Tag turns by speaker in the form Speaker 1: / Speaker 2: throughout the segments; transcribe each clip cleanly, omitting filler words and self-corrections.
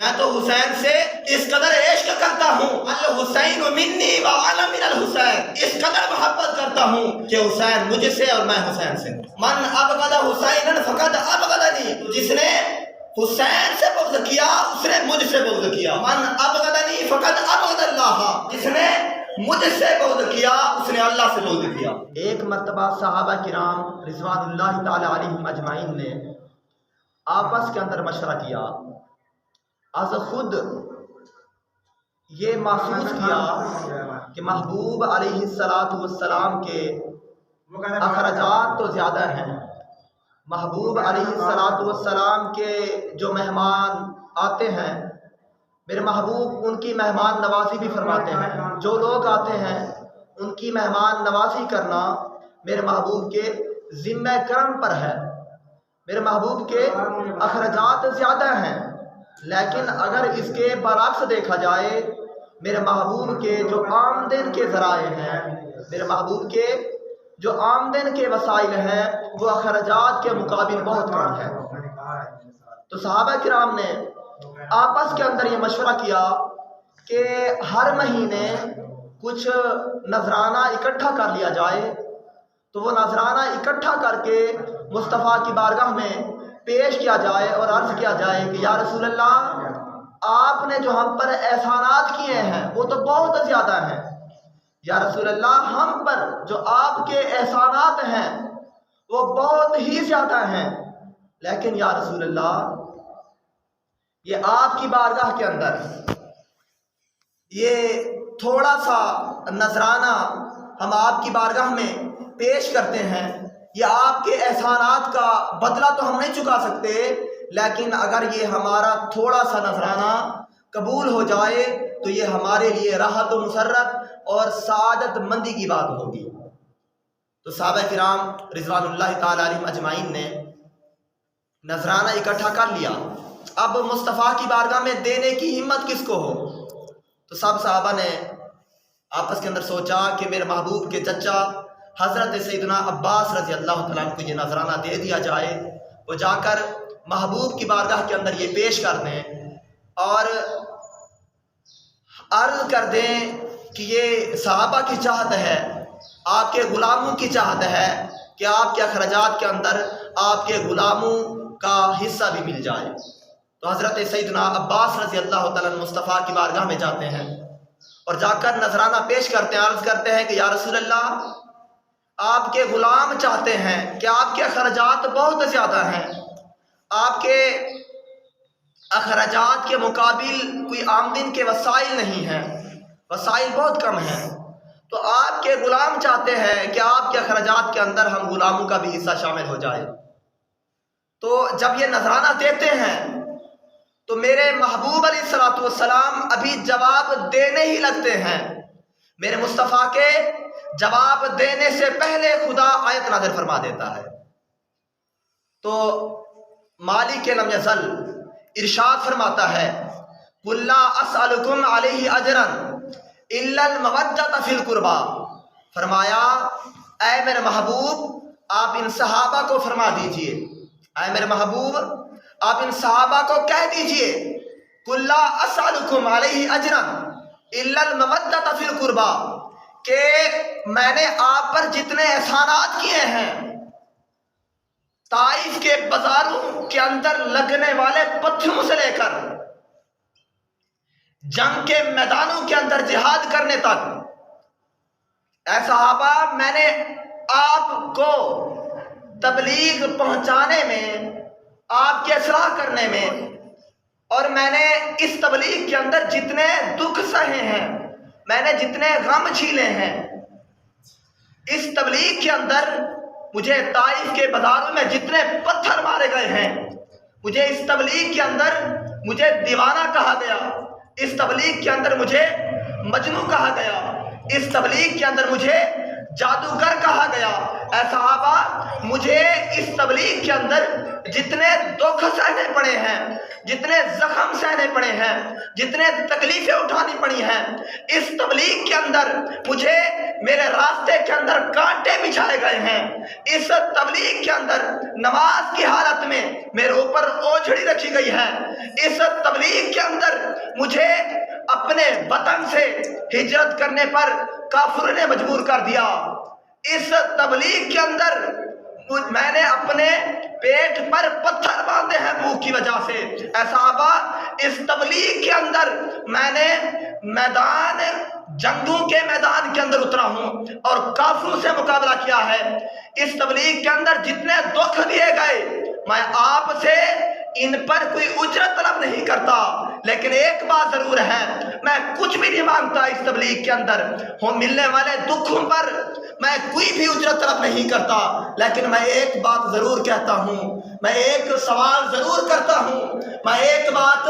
Speaker 1: میں تو حسین سے اس قدر عشق کرتا ہوں، الحسین منی وانا من الحسین، اس قدر محبت کرتا ہوں کہ حسین مجھ سے اور میں حسین سے۔ من ابغض حسینا فقد ابغضنی، جس نے حسین سے بغض کیا اس نے مجھ سے بغض کیا۔ من ابغضنی فقد ابغض اللہ، جس نے مجھ سے بغض کیا اس نے اللہ سے بغض کیا۔ ایک مرتبہ صحابہ کرام رضوان اللہ تعالی علیہم اجمعین نے آپس کے اندر مشورہ کیا، از خود یہ محسوس کیا کہ محبوب علیہ السلام کے اخراجات تو زیادہ ہیں، محبوب علیہ السلام کے جو مہمان آتے ہیں، میرے محبوب ان کی مہمان نوازی بھی فرماتے ہیں، جو لوگ آتے ہیں ان کی مہمان نوازی کرنا میرے محبوب کے ذمہ کرم پر ہے، میرے محبوب کے اخراجات زیادہ ہیں۔ لیکن اگر اس کے برعکس دیکھا جائے، میرے محبوب کے جو آمدن کے ذرائع ہیں، میرے محبوب کے جو آمدن کے وسائل ہیں، وہ اخراجات کے مقابل بہت کم ہے۔ تو صحابہ کرام نے آپس کے اندر یہ مشورہ کیا کہ ہر مہینے کچھ نذرانہ اکٹھا کر لیا جائے۔ تو وہ نذرانہ اکٹھا کر کے مصطفیٰ کی بارگاہ میں پیش کیا جائے اور عرض کیا جائے کہ یا رسول اللہ، آپ نے جو ہم پر احسانات کیے ہیں وہ تو بہت زیادہ ہیں، یا رسول اللہ ہم پر جو آپ کے احسانات ہیں وہ بہت ہی زیادہ ہیں، لیکن یا رسول اللہ یہ آپ کی بارگاہ کے اندر یہ تھوڑا سا نذرانہ ہم آپ کی بارگاہ میں پیش کرتے ہیں، یہ آپ کے احسانات کا بدلہ تو ہم نہیں چکا سکتے، لیکن اگر یہ ہمارا تھوڑا سا نذرانہ قبول ہو جائے تو یہ ہمارے لیے راحت و مسرت اور سعادت مندی کی بات ہوگی۔ تو صحابہ کرام رضوان اللہ تعالی علیہم اجمعین نے نذرانہ اکٹھا کر لیا۔ اب مصطفیٰ کی بارگاہ میں دینے کی ہمت کس کو ہو؟ تو سب صحابہ نے آپس کے اندر سوچا کہ میرے محبوب کے چچا حضرت سیدنا عباس رضی اللہ تعالیٰ عنہ کو یہ نذرانہ دے دیا جائے، وہ جا کر محبوب کی بارگاہ کے اندر یہ پیش کر دیں اور عرض کر دیں کہ یہ صحابہ کی چاہت ہے، آپ کے غلاموں کی چاہت ہے کہ آپ کے اخراجات کے اندر آپ کے غلاموں کا حصہ بھی مل جائے۔ تو حضرت سیدنا عباس رضی اللہ تعالیٰ عنہ مصطفیٰ کی بارگاہ میں جاتے ہیں اور جا کر نذرانہ پیش کرتے ہیں، عرض کرتے ہیں کہ یا رسول اللہ، آپ کے غلام چاہتے ہیں کہ آپ کے اخراجات بہت زیادہ ہیں، آپ کے اخراجات کے مقابل کوئی آمدن کے وسائل نہیں ہیں، وسائل بہت کم ہیں، تو آپ کے غلام چاہتے ہیں کہ آپ کے اخراجات کے اندر ہم غلاموں کا بھی حصہ شامل ہو جائے۔ تو جب یہ نذرانہ دیتے ہیں تو میرے محبوب علیہ السلام ابھی جواب دینے ہی لگتے ہیں، میرے مصطفیٰ کے جواب دینے سے پہلے خدا آیت نازل فرما دیتا ہے۔ تو مالک لم یزل ارشاد فرماتا ہے، قُل لَا أَسْأَلُكُمْ عَلَيْهِ أَجْرًا إِلَّا الْمَوَدَّةَ فِي الْقُرْبَى، فرمایا اے میرے محبوب آپ ان صحابہ کو فرما دیجئے، اے میرے محبوب آپ ان صحابہ کو کہہ دیجئے، قُل لَا أَسْأَلُكُمْ عَلَيْهِ أَجْرًا إِلَّا الْمَوَدَّةَ فِي الْقُرْبَى، کہ میں نے آپ پر جتنے احسانات کیے ہیں، طائف کے بازاروں کے اندر لگنے والے پتھروں سے لے کر جنگ کے میدانوں کے اندر جہاد کرنے تک، اے صحابہ میں نے آپ کو تبلیغ پہنچانے میں، آپ کے اصلاح کرنے میں، اور میں نے اس تبلیغ کے اندر جتنے دکھ سہے ہیں، میں نے جتنے غم جھیلے ہیں، اس تبلیغ کے اندر مجھے طائف کے بازاروں میں جتنے پتھر مارے گئے ہیں، مجھے اس تبلیغ کے اندر مجھے دیوانہ کہا گیا، اس تبلیغ کے اندر مجھے مجنون کہا گیا، اس تبلیغ کے اندر مجھے جادوگر کہا گیا۔ اے صحابہ مجھے اس تبلیغ کے اندر جتنے دکھ سہنے پڑے ہیں، جتنے زخم سہنے پڑے ہیں، جتنے تکلیفیں اٹھانی پڑی ہیں، اس تبلیغ کے اندر مجھے میرے راستے کے اندر کانٹے بچھائے گئے ہیں، اس تبلیغ کے اندر نماز کی حالت میں میرے اوپر اوجھڑی رکھی گئی ہے، اس تبلیغ کے اندر مجھے اپنے وطن سے ہجرت کرنے پر کافروں نے مجبور کر دیا۔ اس تبلیغ کے اندر میں نے اپنے پیٹ پر پتھر باندھے ہیں بھوک کی وجہ سے۔ اے صحابہ، اس تبلیغ کے اندر میں نے جنگوں کے میدان کے اندر اترا ہوں اور کافروں سے مقابلہ کیا ہے۔ اس تبلیغ کے اندر جتنے دکھ دیے گئے، میں آپ سے ان پر کوئی اجرت طلب نہیں کرتا، لیکن ایک بات ضرور ہے، میں کچھ بھی نہیں مانگتا اس تبلیغ کے اندر ملنے والے دکھوں پر میں کوئی بھی اجرت طلب نہیں کرتا، لیکن میں ایک بات ضرور کہتا ہوں، میں ایک سوال ضرور کرتا ہوں، میں ایک بات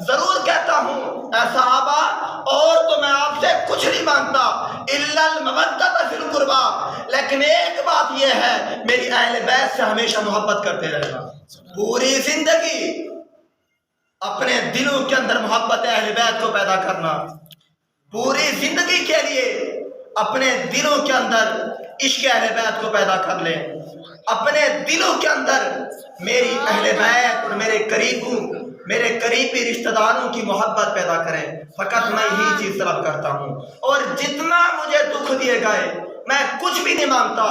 Speaker 1: ضرور کہتا ہوں، اے صحابہ، اور تو میں آپ سے کچھ نہیں مانگتا الا المودۃ فی القربی، لیکن ایک بات یہ ہے، میری اہل بیت سے ہمیشہ محبت کرتے رہنا۔ پوری زندگی اپنے دلوں کے اندر محبت اہل بیت کو پیدا کرنا، پوری زندگی کے لیے اپنے دلوں کے اندر عشق اہل بیت کو پیدا کر لیں، اپنے دلوں کے اندر میری اہل بیت اور میرے قریبی رشتہ داروں کی محبت پیدا کریں۔ فقط میں ہی چیز طلب کرتا ہوں، اور جتنا مجھے دکھ دیے گئے میں کچھ بھی نہیں مانگتا،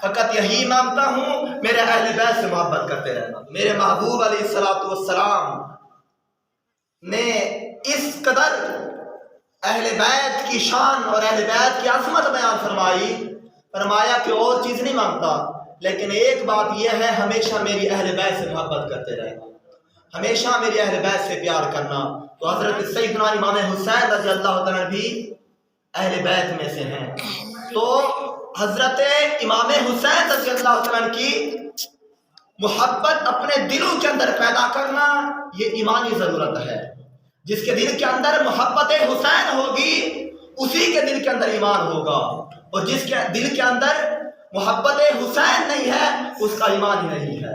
Speaker 1: فقط یہی مانگتا ہوں میرے اہل بیت سے محبت کرتے رہنا۔ میرے محبوب علیہ الصلوۃ والسلام نے اس قدر اہل بیت کی شان اور اہل بیت کی عظمت بیان فرمایا کہ اور چیز نہیں مانگتا، لیکن ایک بات یہ ہے، ہمیشہ میری اہل بیت سے محبت کرتے رہنا، ہمیشہ میری اہل بیت سے پیار کرنا۔ تو حضرت سیدنا امام حسین رضی اللہ تعالیٰ بھی اہل بیت میں سے ہیں، تو حضرت امام حسین رضی اللہ تعالیٰ کی محبت اپنے دلوں کے اندر پیدا کرنا یہ ایمانی ضرورت ہے۔ جس کے دل کے اندر محبت حسین ہوگی اسی کے دل کے اندر ایمان ہوگا، اور جس کے دل کے اندر محبت حسین نہیں ہے اس کا ایمان ہی نہیں ہے۔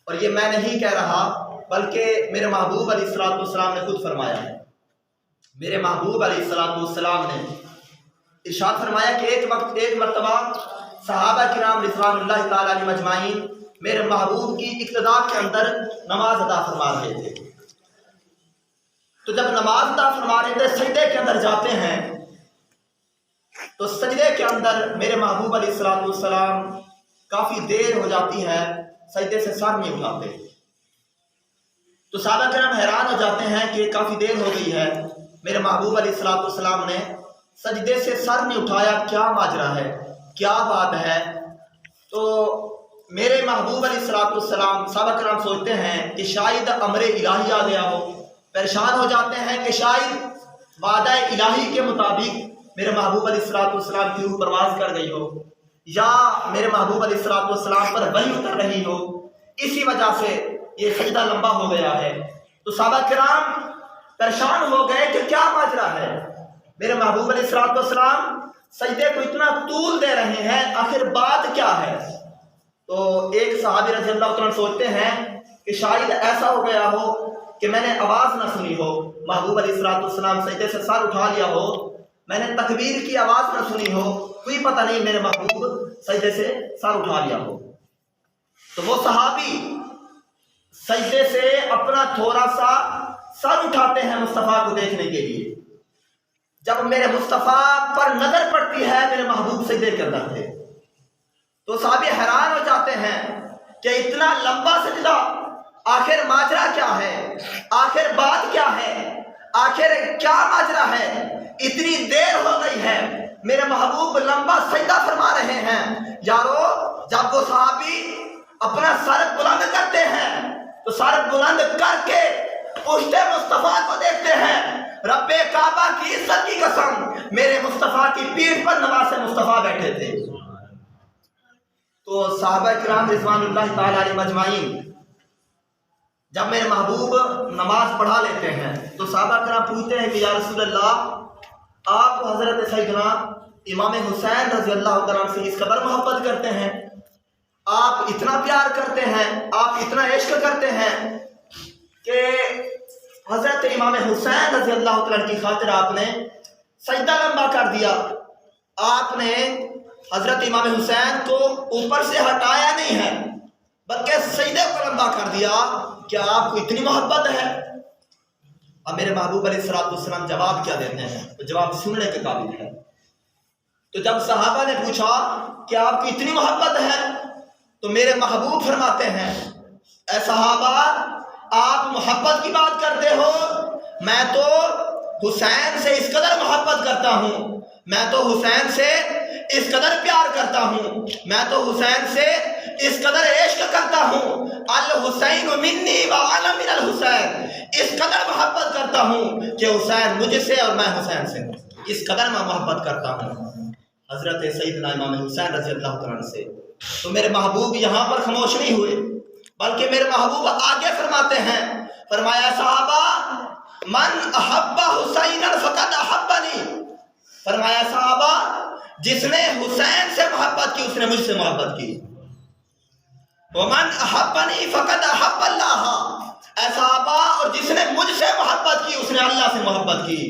Speaker 1: اور یہ میں نہیں کہہ رہا بلکہ میرے محبوب علیہ الصلوۃ والسلام نے خود فرمایا ہے۔ میرے محبوب علیہ الصلوۃ والسلام نے ارشاد فرمایا کہ ایک مرتبہ صحابہ کرام رضوان اللہ تعالی علیہم اجمعین میرے محبوب کی اقتداء کے اندر نماز ادا فرما رہے تھے، تو جب نماز ادا فرما رہے تھے سجدے کے اندر جاتے ہیں، تو سجدے کے اندر میرے محبوب علیہ الصلوۃ والسلام کافی دیر ہو جاتی ہے، سجدے سے سر نہیں اٹھاتے، تو صحابہ کرام حیران ہو جاتے ہیں کہ کافی دیر ہو گئی ہے، میرے محبوب علیہ الصلوۃ والسلام نے سجدے سے سر نہیں اٹھایا، کیا ماجرا ہے، کیا بات ہے؟ تو میرے محبوب علیہ الصلوۃ والسلام صحابہ کرام سوچتے ہیں کہ شاید امر الہی آ گیا ہو، پریشان ہو جاتے ہیں کہ شاید وعدہ الہی کے مطابق میرے محبوب علیہ الصلوۃ والسلام کی روح پرواز کر گئی ہو، یا میرے محبوب علیہ الصلوۃ والسلام پر وحی اتر رہی ہو، اسی وجہ سے یہ سجدہ لمبا ہو گیا ہے۔ تو صحابہ کرام پریشان ہو گئے کہ کیا ماجرا ہے، میرے محبوب علیہ الصلوۃ والسلام سجدے کو اتنا طول دے رہے ہیں، آخر بات کیا ہے؟ تو ایک صحابی رضی اللہ عنہ سوچتے ہیں کہ شاید ایسا ہو گیا ہو کہ میں نے آواز نہ سنی ہو، محبوب علیہ الصلوۃ والسلام سجدے سے سر اٹھا لیا ہو، میں نے تکبیر کی آواز نہ سنی ہو، کوئی پتہ نہیں میرے محبوب سجدے سے سر اٹھا لیا ہو۔ تو وہ صحابی سجدے سے اپنا تھوڑا سا سر اٹھاتے ہیں مصطفیٰ کو دیکھنے کے لیے۔ جب میرے مصطفیٰ پر نظر پڑتی ہے، میرے محبوب سجدے کے اندر تھے، تو صحابی حیران ہو جاتے ہیں کہ اتنا لمبا سجدہ، آخر ماجرا کیا ہے، آخر بات کیا ہے، آخر کیا ماجرا ہے، اتنی دیر ہو گئی ہے، میرے محبوب لمبا سجدہ فرما رہے ہیں۔ یارو، جب وہ صحابی اپنا سر بلند کرتے ہیں تو سر بلند کر کے پشت مصطفیٰ کو دیکھتے ہیں، رب کعبہ کی عزت کی قسم، میرے مصطفیٰ کی پیٹھ پر نواز مصطفیٰ بیٹھے تھے۔ تو صحابہ کرام رضوان اللہ تعالی علیہم اجمعین جب میرے محبوب نماز پڑھا لیتے ہیں تو صحابہ کرام پوچھتے ہیں کہ یا رسول اللہ، آپ حضرت سیدنا امام حسین رضی اللہ تعالیٰ سے اس قدر محبت کرتے ہیں، آپ اتنا پیار کرتے ہیں، آپ اتنا عشق کرتے ہیں کہ حضرت امام حسین رضی اللہ تعالیٰ کی خاطر آپ نے سجدہ لمبا کر دیا، آپ نے حضرت امام حسین کو اوپر سے ہٹایا نہیں ہے بلکہ سجدے کو لمبا کر دیا، کیا آپ کو اتنی محبت ہے؟ اب میرے محبوب علیہ السلام جواب کیا دیتے ہیں؟ تو جواب سننے کے قابل ہے۔ تو جب صحابہ نے پوچھا کہ آپ کی اتنی محبت ہے، تو میرے محبوب فرماتے ہیں اے صحابہ آپ محبت کی بات کرتے ہو، میں تو حسین سے اس قدر محبت کرتا ہوں، میں تو حسین سے اس قدر پیار کرتا ہوں، میں تو حسین سے اس قدر عشق کرتا ہوں، الحسین منی وانا من الحسین، اس قدر محبت کرتا ہوں کہ حسین مجھ سے اور میں حسین سے، اس قدر میں محبت کرتا ہوں حضرت سیدنا امام حسین رضی اللہ تعالیٰ عنہ سے۔ تو میرے محبوب یہاں پر خاموش نہیں ہوئے، بلکہ میرے محبوب آگے فرماتے ہیں، فرمایا صحابہ من احب حسینا فقد احبنی، فرمایا صحابہ جس نے حسین سے محبت کی اس نے مجھ سے محبت کی، ومن احبنی فقد احب اللہ، اے صحابہ اور جس نے مجھ سے محبت کی اس نے اللہ سے محبت کی،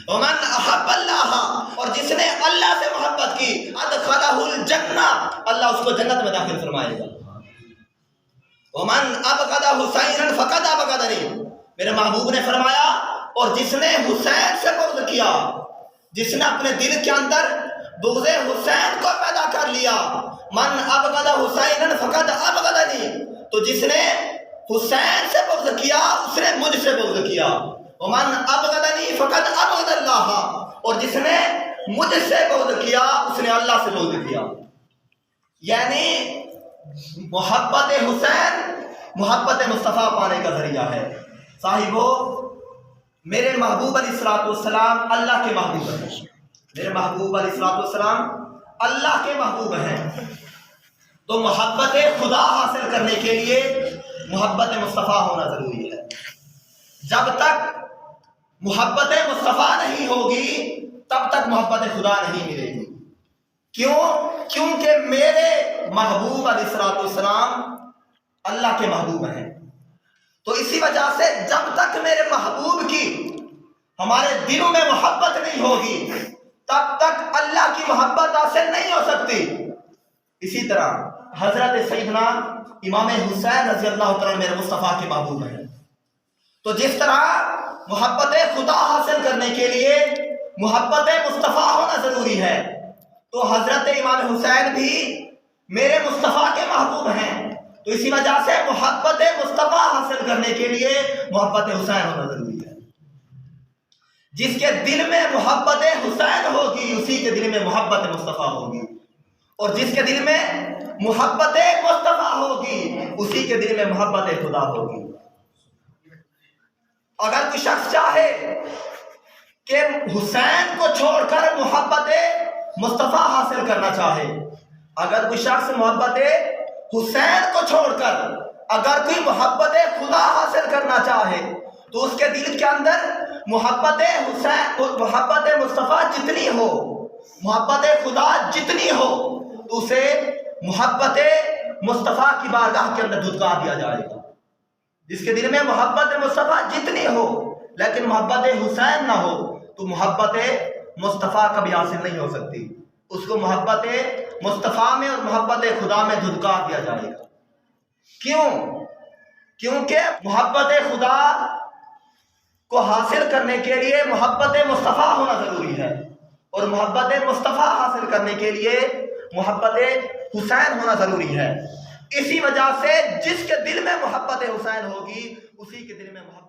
Speaker 1: ومن احب اللہ اور جس نے اللہ سے محبت کی ادخلہ الجنہ، اللہ اس کو جنت میں داخل فرمائے گا، ومن ابغض حسینا فقد ابغضنی، میرے محبوب نے فرمایا اور جس نے حسین سے بغض کیا، جس نے اپنے دل کے اندر بغض حسین کو پیدا کر لیا، من ابغض حسینا فقد ابغضنی، تو جس نے حسین سے بغض کیا اس نے مجھ سے بغض کیا، ومن ابغضنی فقد ابغض اللہ، اور جس نے مجھ سے بغض کیا اس نے اللہ سے بغض کیا۔ یعنی محبت حسین محبت مصطفیٰ پانے کا ذریعہ ہے۔ صاحبو میرے محبوب علیہ السلام اللہ کے محبوب ہیں، میرے محبوب علیہ السلام اللہ کے محبوب ہیں، تو محبت خدا حاصل کرنے کے لیے محبت مصطفیٰ ہونا ضروری ہے۔ جب تک محبت مصطفیٰ نہیں ہوگی تب تک محبت خدا نہیں ملے گی۔ کیوں؟ کیونکہ میرے محبوب علیہ السلام اللہ کے محبوب ہیں، تو اسی وجہ سے جب تک میرے محبوب کی ہمارے دلوں میں محبت نہیں ہوگی تب تک اللہ کی محبت حاصل نہیں ہو سکتی۔ اسی طرح حضرت سیدنا امام حسین رضی اللہ تعالیٰ میرے مصطفیٰ کے محبوب ہیں، تو جس طرح محبت خدا حاصل کرنے کے لیے محبت مصطفیٰ ہونا ضروری ہے، تو حضرت امام حسین بھی میرے مصطفیٰ کے محبوب ہیں، تو اسی وجہ سے محبت مصطفیٰ حاصل کرنے کے لیے محبت حسین ہونا ضروری ہے۔ جس کے دل میں محبت حسین ہوگی اسی کے دل میں محبت مصطفیٰ ہوگی، اور جس کے دل میں محبت مصطفیٰ ہوگی اسی کے دل میں محبت خدا ہوگی۔ اگر کوئی شخص چاہے کہ حسین کو چھوڑ کر محبت مصطفیٰ حاصل کرنا چاہے، اگر کوئی شخص محبت حسین کو چھوڑ کر اگر کوئی محبت خدا حاصل کرنا چاہے تو اس کے دل کے اندر محبت حسین محبت مصطفیٰ جتنی ہو، محبت خدا جتنی ہو، تو اسے محبت مصطفیٰ کی بارگاہ کے اندر دھتکار دیا جائے گا۔ جس کے دل میں محبت مصطفیٰ جتنی ہو لیکن محبت حسین نہ ہو تو محبت مصطفیٰ کبھی حاصل نہیں ہو سکتی، اس کو محبت مصطفیٰ میں اور محبت خدا میں دھتکار دیا جائے گا۔ کیوں؟ کیونکہ محبت خدا کو حاصل کرنے کے لیے محبت مصطفیٰ ہونا ضروری ہے، اور محبت مصطفیٰ حاصل کرنے کے لیے محبت حسین ہونا ضروری ہے۔ اسی وجہ سے جس کے دل میں محبت حسین ہوگی اسی کے دل میں محبت